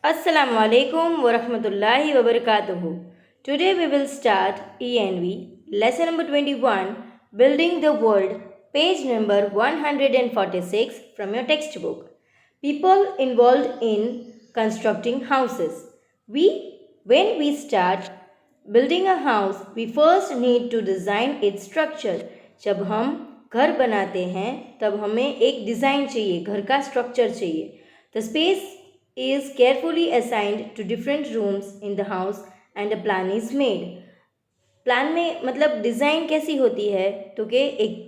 Assalamu alaikum wa rahmatullahi wa barakatuhu. Today we will start ENV, lesson number 21, Building the World, page number 146 from your textbook. People involved in constructing houses. When we start building a house, we first need to design its structure. जब हम घर बनाते हैं तब हमें एक design चाहिए, घर का स्ट्रक्चर चाहिए. The space is carefully assigned to different rooms in the house and a plan is made. Plan में मतलब डिज़ाइन कैसी होती है तो कि एक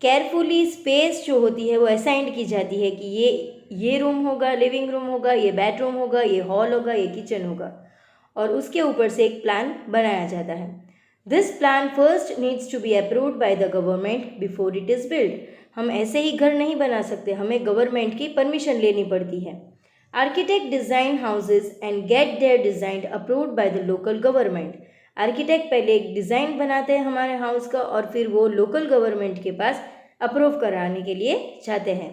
केयरफुली स्पेस जो होती है वो असाइंड की जाती है कि ये रूम होगा, लिविंग रूम होगा, ये बेडरूम होगा, ये हॉल होगा, ये किचन होगा, और उसके ऊपर से एक प्लान बनाया जाता है. This plan first needs to be approved by the government before it is build. हम ऐसे ही घर नहीं बना सकते, हमें गवर्नमेंट की परमिशन लेनी पड़ती है. Architect design houses and get their design approved by the local government. Architect पहले एक डिज़ाइन बनाते हैं हमारे हाउस का और फिर वो लोकल गवर्नमेंट के पास अप्रूव कराने के लिए जाते हैं.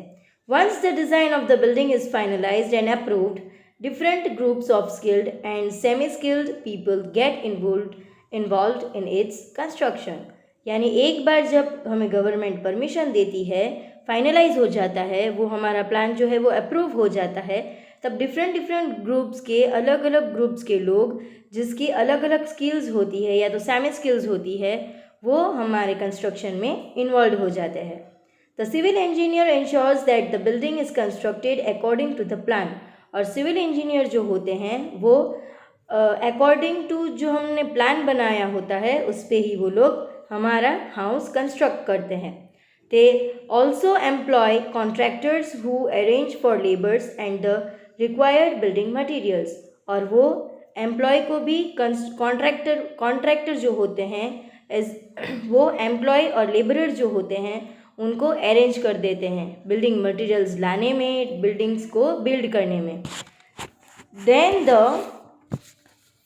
Once the design of the building is finalised and approved, different groups of skilled and semi-skilled people get involved in its construction. यानी एक बार जब हमें गवर्नमेंट परमिशन देती है, फाइनलाइज हो जाता है, वो हमारा प्लान जो है वो अप्रूव हो जाता है, तब डिफरेंट ग्रुप्स के अलग अलग ग्रुप्स के लोग जिसकी अलग अलग स्किल्स होती है या तो सेमी स्किल्स होती है, वो हमारे कंस्ट्रक्शन में इन्वॉल्व हो जाते हैं. The civil engineer ensures that the building is constructed according to the plan. और सिविल इंजीनियर जो होते हैं वो अकॉर्डिंग टू जो हमने प्लान बनाया होता है उस पे ही वो लोग हमारा हाउस कंस्ट्रक्ट करते हैं. They also employ contractors who arrange for labours and the required building materials. और वो एम्प्लॉय को भी कॉन्ट्रैक्टर जो होते हैं वो एम्प्लॉय और लेबरर जो होते हैं उनको अरेंज कर देते हैं बिल्डिंग मटेरियल्स लाने में, बिल्डिंग्स को बिल्ड करने में. Then the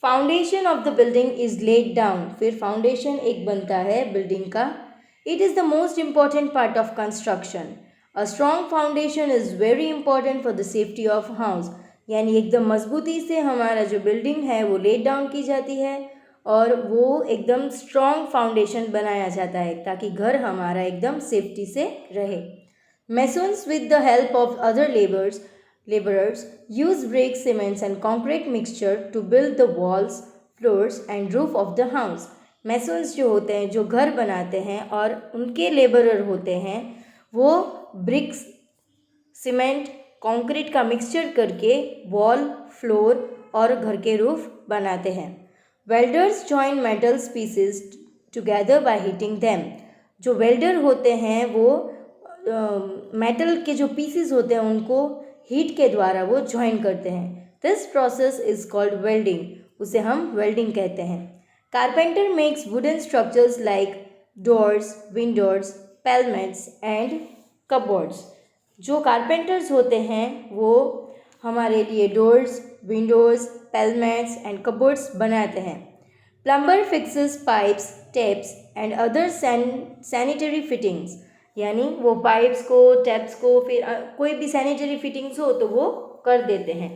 foundation of the building is laid down. फिर फाउंडेशन एक बनता है बिल्डिंग का. It is the most important part of construction. A strong foundation is very important for the safety of house. यानी एकदम मजबूती से हमारा जो बिल्डिंग है वो लेड डाउन की जाती है और वो एकदम स्ट्रॉन्ग फाउंडेशन बनाया जाता है ताकि घर हमारा एकदम सेफ्टी से रहे. Masons with the help of other laborers use bricks, cements and concrete mixture to build the walls, floors and roof of the house. Masons जो होते हैं जो घर बनाते हैं और उनके लेबरर होते हैं वो ब्रिक्स, सीमेंट, कंक्रीट का मिक्सचर करके वॉल, फ्लोर और घर के रूफ बनाते हैं. Welders join metal pieces together by heating them. जो वेल्डर होते हैं वो मेटल के जो पीसेस होते हैं उनको हीट के द्वारा वो जॉइन करते हैं. This process is called welding. उसे हम वेल्डिंग कहते हैं. Carpenter makes wooden structures like doors, windows, pelmets and cupboards. जो कारपेंटर्स होते हैं वो हमारे लिए doors, windows, pelmets and cupboards बनाते हैं. Plumber fixes pipes, taps and other sanitary fittings. यानी वो पाइप्स को, टैप्स को, फिर कोई भी सैनिटरी फिटिंग्स हो तो वो कर देते हैं.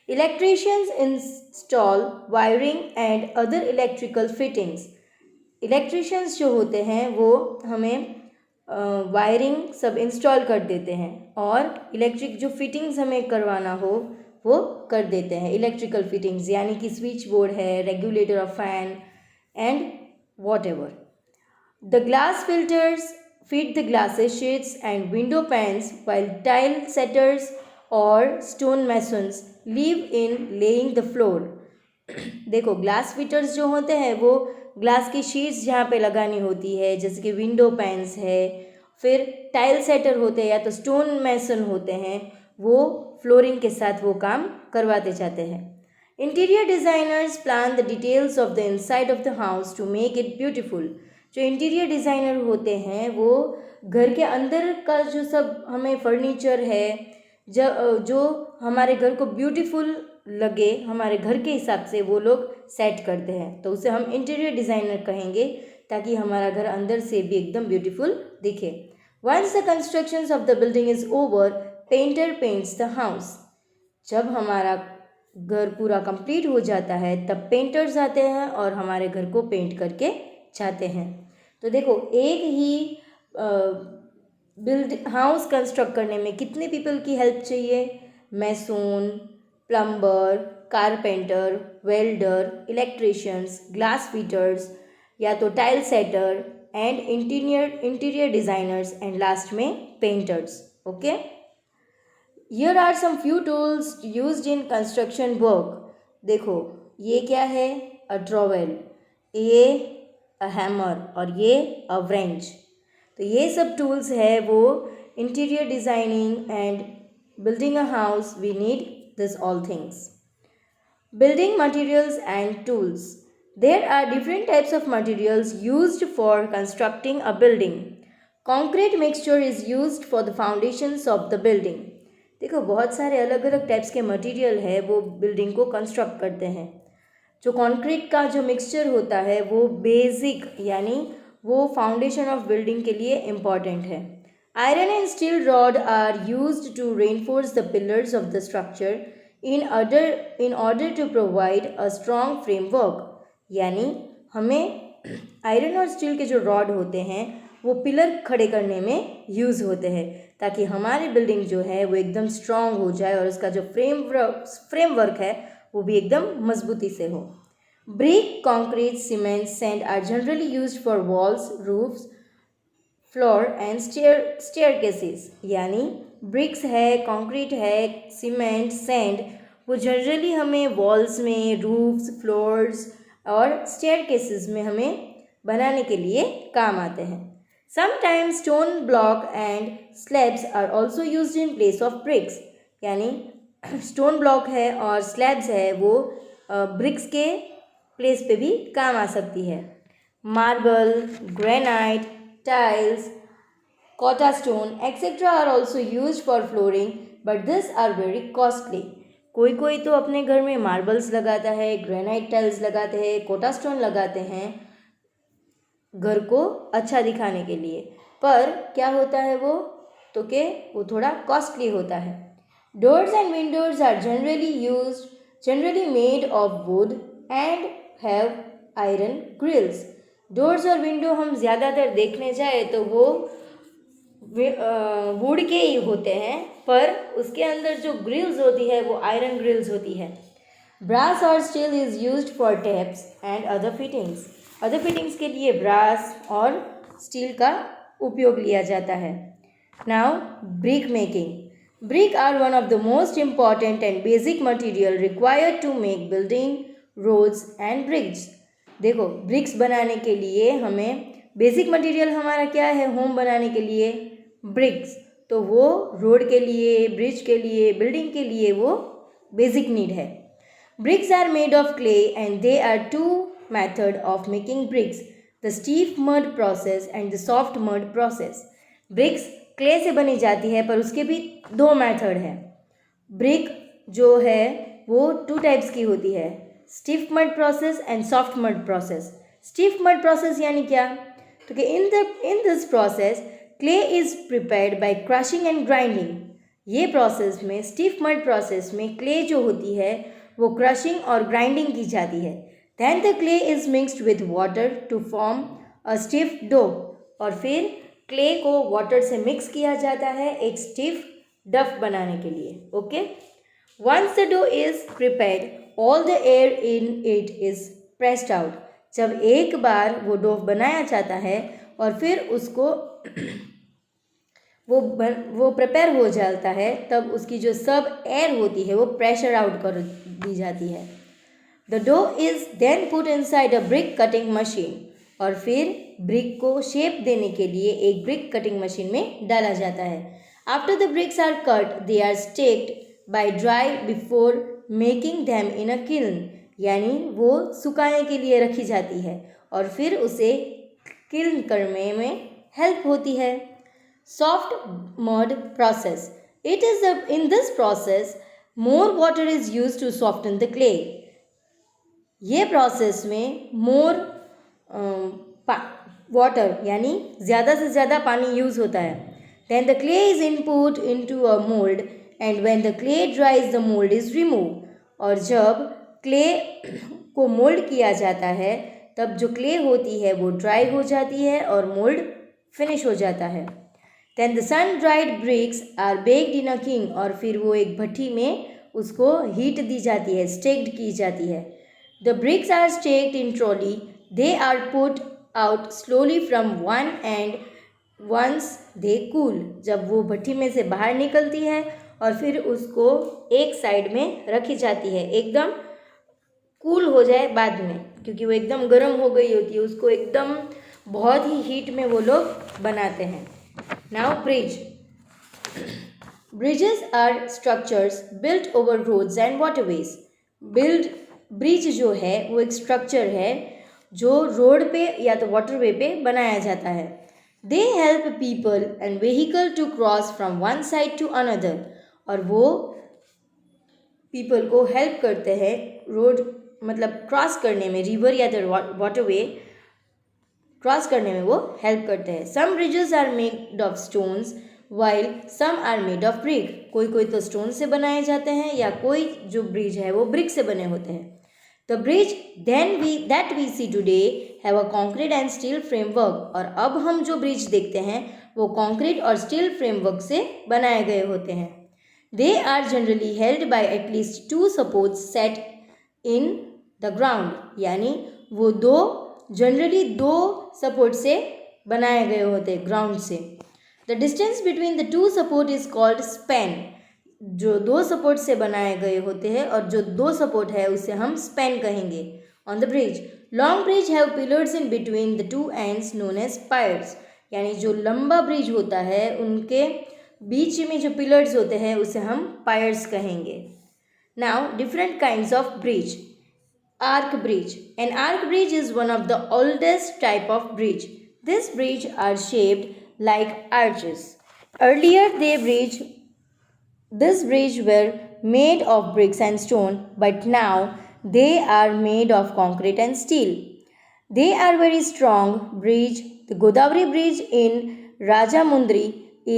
Electricians install wiring and other electrical fittings. Electricians जो होते हैं वो हमें वायरिंग सब इंस्टॉल कर देते हैं और इलेक्ट्रिक जो फिटिंग्स हमें करवाना हो वो कर देते हैं. इलेक्ट्रिकल फिटिंग्स यानी कि स्विच बोर्ड है, regulator of fan and what ever. The glass filters fit the glasses sheets and window panes while tile setters or stone masons live in laying the floor. देखो glass fitters जो होते हैं वो glass की sheets जहाँ पे लगानी होती है जैसे कि विंडो पैन्स है, फिर टाइल सेटर होते हैं या तो स्टोन मैसन होते हैं, वो फ्लोरिंग के साथ वो काम करवाते जाते हैं. Interior designers plan the details of the inside of the house to make it beautiful. जो इंटीरियर डिज़ाइनर होते हैं वो घर के अंदर का जो सब हमें फर्नीचर है जो हमारे घर को ब्यूटीफुल लगे हमारे घर के हिसाब से वो लोग सेट करते हैं, तो उसे हम इंटीरियर डिज़ाइनर कहेंगे ताकि हमारा घर अंदर से भी एकदम ब्यूटीफुल दिखे. Once the construction of the building is over, painter paints the house. जब हमारा घर पूरा कंप्लीट हो जाता है तब पेंटर्स आते हैं और हमारे घर को पेंट करके जाते हैं। तो देखो, एक ही हाउस कंस्ट्रक्ट करने में कितने पीपल की हेल्प चाहिए? Mason, plumber, carpenter, welder, electricians, glass fitters, या तो tile setter and interior designers, and last में painters. Okay, here are some few tools used in construction work. देखो, ये क्या है? अ ट्रॉवेल, ये अ हैमर और ये अ व्रेंच। तो ये सब टूल्स है वो interior designing and building a house we need this all things. Building materials and tools. There are different types of materials used for constructing a building. Concrete mixture is used for the foundations of the building. देखो, बहुत सारे अलग अलग types के material है वो building को construct करते हैं। जो कंक्रीट का जो मिक्सचर होता है वो बेसिक यानी वो फाउंडेशन ऑफ बिल्डिंग के लिए इम्पॉर्टेंट है। Iron and steel rod are used to reinforce the pillars of the structure in order to provide a strong framework। यानी हमें आयरन और स्टील के जो रॉड होते हैं वो पिलर खड़े करने में यूज़ होते हैं ताकि हमारी बिल्डिंग जो है वो एकदम स्ट्रांग हो जाए और उसका जो फ्रेमवर्क है वो भी एकदम मजबूती से हो। Brick, concrete, cement, sand are generally used for walls, roofs, floor and staircases. यानी ब्रिक्स है, कंक्रीट है, सीमेंट, सैंड, वो जनरली हमें वॉल्स में, रूफ्स, फ्लोर्स और स्टेयरकेसेस में हमें बनाने के लिए काम आते हैं। Sometimes stone block and slabs are also used in place of bricks. यानी स्टोन ब्लॉक है और स्लैब्स है वो ब्रिक्स के प्लेस पे भी काम आ सकती है। Marble, granite, tiles, Kota stone, etc. are also used for flooring, but these are very costly. कोई कोई तो अपने घर में मार्बल्स लगाता है, ग्रेनाइट टाइल्स लगाते हैं, कोटा स्टोन लगाते हैं घर को अच्छा दिखाने के लिए, पर क्या होता है वो तो कि वो थोड़ा कॉस्टली होता है। Doors and windows are generally made of wood and have iron grills. Doors और विंडो हम ज़्यादातर देखने जाए तो वो वुड के ही होते हैं, पर उसके अंदर जो ग्रिल्स होती है वो आयरन ग्रिल्स होती है। ब्रास और steel is used for taps and other fittings के लिए ब्रास और स्टील का उपयोग लिया जाता है। Now, brick making. Brick are one of the most important and basic material required to make building, roads and bridge. देखो, ब्रिक्स बनाने के लिए हमें बेसिक मटेरियल हमारा क्या है? होम बनाने के लिए ब्रिक्स। तो वो रोड के लिए, ब्रिज के लिए, बिल्डिंग के लिए वो बेसिक नीड है। Bricks are made of clay and they are two method of making bricks, the stiff mud process and the soft mud process. Bricks clay से बनी जाती है पर उसके भी दो मेथड है। ब्रिक जो है वो टू टाइप्स की होती है, stiff mud process and soft mud process. Stiff mud process यानी क्या? तो कि इन this process clay is prepared by crushing and grinding. ये प्रोसेस में, स्टिफ मड प्रोसेस में क्ले जो होती है वो क्रशिंग और ग्राइंडिंग की जाती है। Then the clay is mixed with water to form a stiff dough. और फिर क्ले को वाटर से मिक्स किया जाता है एक स्टिफ डफ बनाने के लिए। Okay, once the dough is prepared all the air in it is pressed out. जब एक बार वो डो बनाया जाता है और फिर उसको वो प्रिपेयर हो जाता है तब उसकी जो सब एयर होती है वो प्रेशर आउट कर दी जाती है। The dough is then put inside a brick cutting machine. और फिर ब्रिक को शेप देने के लिए एक ब्रिक कटिंग मशीन में डाला जाता है। After the bricks are cut they are stacked by dry before making them in a kiln. यानी वो सुखाने के लिए रखी जाती है और फिर उसे किल्न करने में हेल्प होती है। Soft mud process. It is in this process more water is used to soften the clay. ये प्रोसेस में मोर वाटर यानी ज़्यादा से ज़्यादा पानी यूज़ होता है। Then the clay is input into a mould and when the clay dries the mould is remove, और जब क्ले को मोल्ड किया जाता है तब जो क्ले होती है वो ड्राई हो जाती है और मोल्ड फिनिश हो जाता है। Then the sun dried bricks are baked in a किंग, और फिर वो एक भट्टी में उसको हीट दी जाती है, स्टेक्ड की जाती है। The bricks are stacked in trolley, they are put out slowly from one end once they cool, जब वो भट्टी में से बाहर निकलती है और फिर उसको एक साइड में रखी जाती है, एकदम कूल हो जाए बाद में, क्योंकि वो एकदम गर्म हो गई होती है, उसको एकदम बहुत ही हीट में वो लोग बनाते हैं। Now bridge. Bridges are structures built over roads and waterways. Bridge जो है वो एक स्ट्रक्चर है जो रोड पे या तो वाटरवे पे बनाया जाता है। They help people and vehicle to cross from one side to another, और वो पीपल को हेल्प करते हैं रोड मतलब क्रॉस करने में, रिवर या तो वाटरवे क्रॉस करने में वो हेल्प करते हैं। Some bridges are made of stones while some are made of brick, कोई कोई तो स्टोन से बनाए जाते हैं या कोई जो ब्रिज है वो ब्रिक से बने होते हैं। The bridge that we see today have a concrete and steel framework, और अब हम जो ब्रिज देखते हैं वो कॉन्क्रीट और स्टील फ्रेमवर्क से बनाए गए होते हैं। They are generally held by at least 2 supports set in the ground, यानी वो जनरली 2 सपोर्ट से बनाए गए होते हैं ग्राउंड से। The distance between the 2 support is called span, जो 2 सपोर्ट से बनाए गए होते हैं और जो 2 सपोर्ट है उसे हम स्पैन कहेंगे। On the bridge, long bridge have pillars in between the 2 ends known as piers, यानी जो लंबा ब्रिज होता है उनके बीच में जो पिलर्स होते हैं उसे हम पायर्स कहेंगे। Now different kinds of bridge. Arc bridge. An arc bridge is one of the oldest type of bridge. This bridge are shaped like arches. Earlier this bridge were made of bricks and stone, but now they are made of concrete and steel. They are very strong bridge. The Godavari bridge in Rajamundry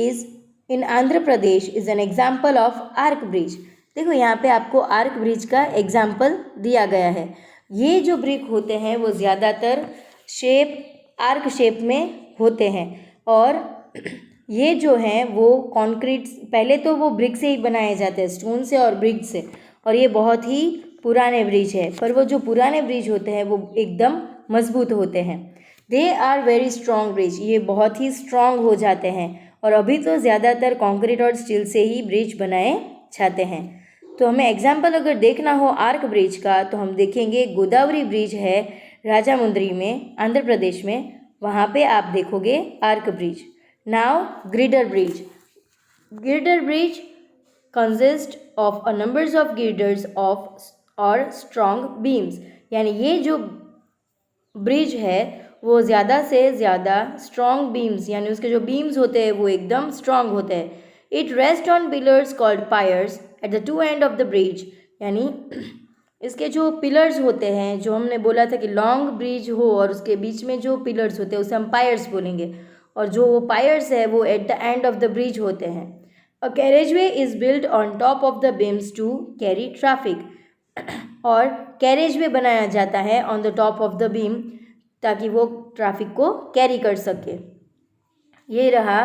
is in Andhra Pradesh is an example of arc bridge. देखो यहाँ पे आपको arch bridge का example दिया गया है। ये जो ब्रिक होते हैं वो ज़्यादातर आर्क शेप में होते हैं, और ये जो हैं वो कंक्रीट, पहले तो वो ब्रिक से ही बनाए जाते हैं, स्टोन से और ब्रिक से, और ये बहुत ही पुराने ब्रिज है, पर वो जो पुराने ब्रिज होते हैं वो एकदम मजबूत होते हैं। They are very strong bridge, ये बहुत ही स्ट्रॉन्ग हो जाते हैं, और अभी तो ज़्यादातर कंक्रीट और स्टील से ही ब्रिज बनाए जाते हैं। तो हमें एग्जाम्पल अगर देखना हो आर्क ब्रिज का तो हम देखेंगे गोदावरी ब्रिज है राजामुंद्री में, आंध्र प्रदेश में, वहाँ पे आप देखोगे arch bridge. Now girder bridge. Girder bridge consist of a numbers of girders of or strong beams, यानी ये जो ब्रिज है वो ज़्यादा से ज़्यादा स्ट्रॉन्ग बीम्स, यानी उसके जो बीम्स होते हैं वो एकदम स्ट्रॉन्ग होते हैं। It rest on pillars called pierce at the 2 and of the bridge, यानी इसके जो पिलर्स होते हैं, जो हमने बोला था कि लॉन्ग ब्रिज हो और उसके बीच में जो पिलर्स होते हैं उसे हम पायर्स बोलेंगे, और जो वो पायर्स है वो at the end of the bridge होते हैं। A carriageway is built on top of the beams to carry traffic, और कैरेजवे बनाया जाता है on the top of the beam ताकि वो ट्रैफिक को कैरी कर सके। ये रहा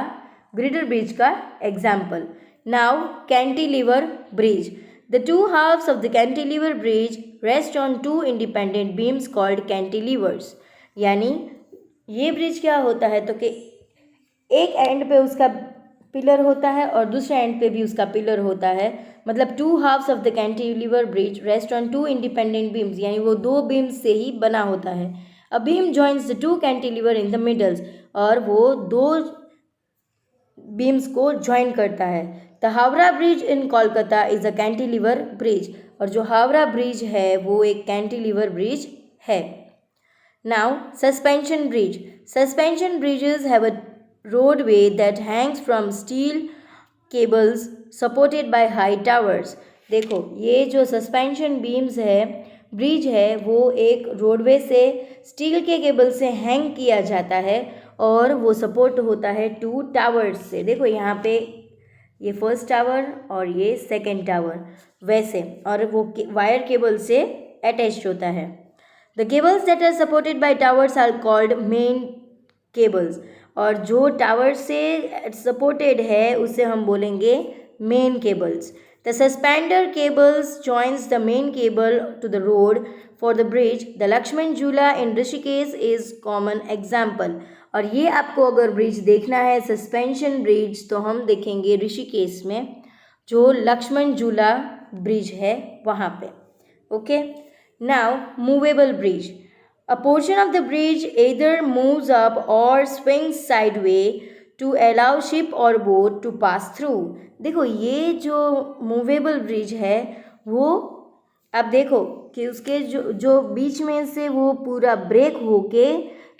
ग्रिडर ब्रिज का example. Now cantilever bridge. The 2 halves of the cantilever bridge rest on 2 independent beams called cantilevers, यानी ये ब्रिज क्या होता है तो कि एक एंड पे उसका पिलर होता है और दूसरे एंड पे भी उसका पिलर होता है, मतलब 2 halves of the cantilever bridge rest on 2 independent beams, यानी वो 2 बीम्स से ही बना होता है। A beam joins the 2 cantilever in the middle, और वो 2 बीम्स को ज्वाइन करता है। The Howrah bridge in Kolkata is a cantilever bridge, और जो हावड़ा ब्रिज है वो एक कैंटिलीवर ब्रिज है। Now suspension bridge. Suspension bridges have a roadway that Hanks from steel cables supported by high towers. देखो ये जो सस्पेंशन बीम्स है, ब्रिज है, वो एक रोडवे से स्टील के केबल से हैंग किया जाता है और वो सपोर्ट होता है 2 टावर्स से। देखो यहाँ पे ये फर्स्ट टावर और ये सेकंड टावर वैसे, और वो वायर केबल से अटैच्ड होता है। The cables that are supported by towers are called main cables, और जो टावर से सपोर्टेड है उसे हम बोलेंगे main cables. The suspender cables joins the main cable to the road for the bridge. The Lakshman Jhula in Rishikesh is common example. और ये आपको अगर ब्रिज देखना है सस्पेंशन ब्रिज, तो हम देखेंगे ऋषिकेश में जो लक्ष्मण झूला ब्रिज है वहाँ पे। Okay, now movable bridge. A portion of the bridge either moves up or swings sideways to allow ship or boat to pass through. देखो ये जो मूवेबल ब्रिज है वो अब देखो कि उसके जो बीच में से वो पूरा ब्रेक होके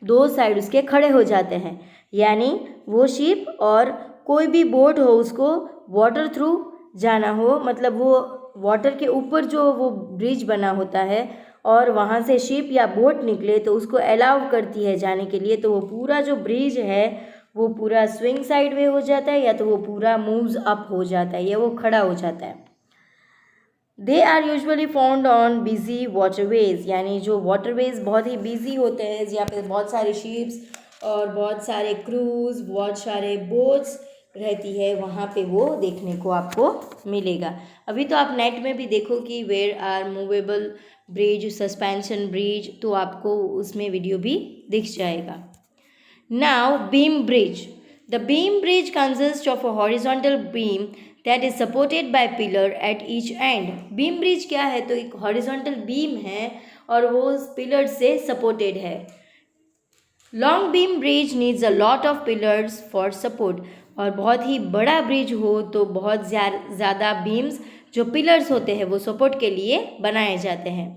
दो साइड उसके खड़े हो जाते हैं, यानी वो शिप और कोई भी बोट हो उसको वाटर थ्रू जाना हो, मतलब वो वाटर के ऊपर जो वो ब्रिज बना होता है और वहाँ से शिप या बोट निकले तो उसको अलाउ करती है जाने के लिए, तो वो पूरा जो ब्रिज है वो पूरा स्विंग साइड वे हो जाता है या तो वो पूरा मूव्स अप हो जाता है या वो खड़ा हो जाता है। They are usually found on busy waterways, यानी जो वाटरवेज बहुत ही बिजी होते हैं जहाँ पे बहुत सारे शिप्स और बहुत सारे क्रूज, बहुत सारे बोट्स रहती है, वहाँ पे वो देखने को आपको मिलेगा। अभी तो आप नेट में भी देखो कि where are movable bridge, suspension bridge, तो आपको उसमें वीडियो भी दिख जाएगा। Now beam bridge. The beam bridge consist of a horizontal beam that is supported by pillar at each end. Beam bridge क्या है, तो एक हॉरिजॉन्टल बीम है और वो पिलर से सपोर्टेड है। Long beam bridge needs a lot of pillars for support, और बहुत ही बड़ा ब्रिज हो तो बहुत ज़्यादा बीम्स जो पिलर्स होते हैं वो सपोर्ट के लिए बनाए जाते हैं।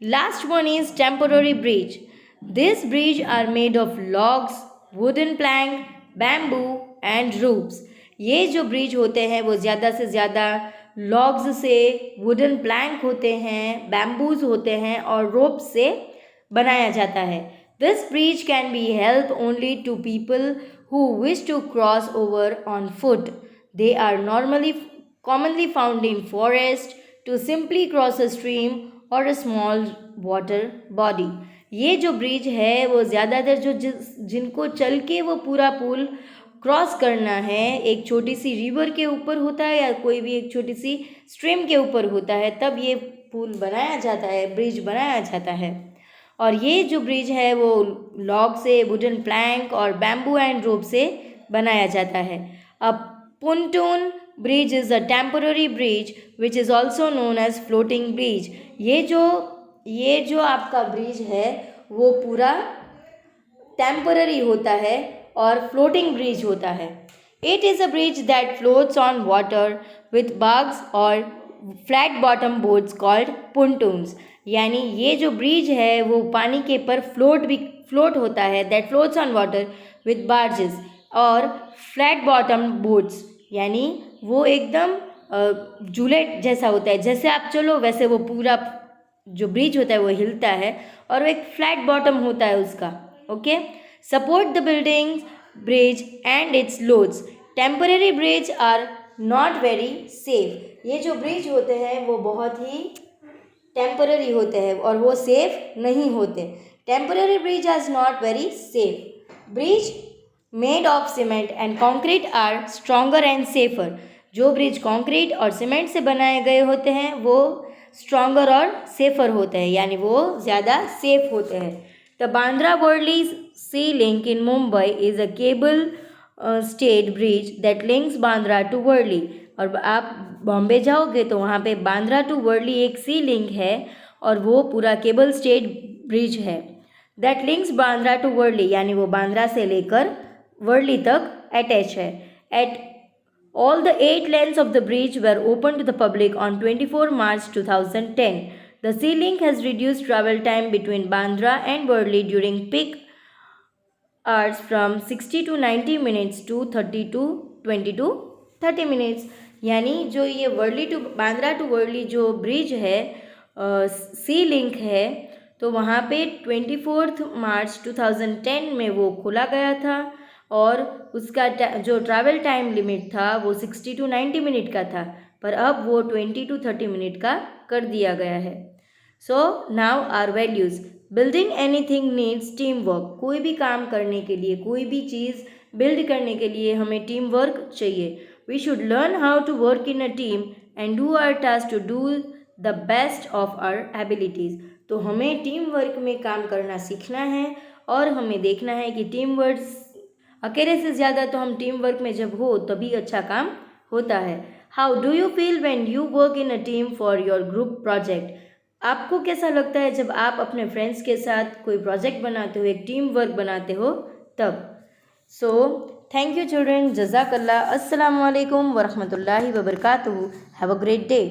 Last one is temporary bridge. This bridge are made of logs, wooden plank, bamboo and ropes. ये जो ब्रिज होते हैं वो ज़्यादा से ज़्यादा लॉग्स से, वुडन प्लैंक होते हैं, बैम्बूज होते हैं और रोप से बनाया जाता है। This bridge can be help only to people who wish to cross over on foot. They are commonly found in forest to simply cross a stream or a small water body. ये जो bridge है वो ज़्यादातर जिनको चल के वो पूरा पुल क्रॉस करना है, एक छोटी सी रिवर के ऊपर होता है या कोई भी एक छोटी सी स्ट्रीम के ऊपर होता है, तब ये पुल बनाया जाता है, ब्रिज बनाया जाता है। और ये जो ब्रिज है वो लॉग से, वुडन प्लैंक और बैम्बू एंड रोप से बनाया जाता है। अब pontoon bridge is a temporary bridge which is also known as floating bridge. ये जो आपका ब्रिज है वो पूरा टेम्पररी होता है और फ्लोटिंग ब्रिज होता है। It is a bridge that floats on water with barges or flat bottom boats called pontoons. यानी ये जो ब्रिज है वो पानी के पर फ्लोट होता है, that floats on water with barges और फ्लैट बॉटम बोट्स, यानी वो एकदम जूलेट जैसा होता है, जैसे आप चलो वैसे वो पूरा जो ब्रिज होता है वो हिलता है और वो एक फ्लैट बॉटम होता है उसका। Okay, support the building bridge and its loads. Temporary bridge are not very safe. ये जो ब्रिज होते हैं वो बहुत ही टेम्पररी होते हैं और वो सेफ नहीं होते। Temporary bridge are not very safe. Bridge made of cement and concrete are stronger and safer. जो ब्रिज कॉन्क्रीट और सीमेंट से बनाए गए होते हैं वो स्ट्रॉन्गर और सेफर होते हैं, यानी वो ज़्यादा सेफ होते हैं। The Bandra Worli sea link in Mumbai is a cable stayed bridge that links Bandra to Worli. और आप बॉम्बे जाओगे तो वहाँ पे बांद्रा टू वर्ली एक सी लिंक है और वो पूरा केबल स्टेड ब्रिज है that links Bandra to Worli, यानी वो बांद्रा से लेकर वर्ली तक अटैच है। At all the 8 lanes of the bridge were opened to the public on 24 March 2010. The sea link has reduced travel time between Bandra and Worli during peak hours from 60 to 90 minutes to 30 to 20 to 30 minutes. यानी जो ये Worli to Bandra to Worli जो bridge है सी link है, तो वहाँ पे 24 मार्च 2010 में वो खोला गया था और उसका जो ट्रैवल टाइम लिमिट था वो 60 to 90 मिनट का था, पर अब वो 20 to 30 मिनट का कर दिया गया है। So now our values. Building anything needs team work. कोई भी काम करने के लिए, कोई भी चीज़ बिल्ड करने के लिए हमें टीम वर्क चाहिए। We should learn how to work in a team and do our task to do the best of our abilities. तो हमें टीम वर्क में काम करना सीखना है और हमें देखना है कि टीम वर्क अकेले से ज़्यादा तो हम टीम वर्क में जब हो तभी अच्छा काम होता है। How do you feel when you work in a team for your group project. आपको कैसा लगता है जब आप अपने फ्रेंड्स के साथ कोई प्रोजेक्ट बनाते हो, एक टीम वर्क बनाते हो तब। सो थैंक यू चिल्ड्रन, जज़ाकल्लाह, अस्सलामु अलैकुम वरहमतुल्लाहि वबरकातुहू, हैव अ ग्रेट डे।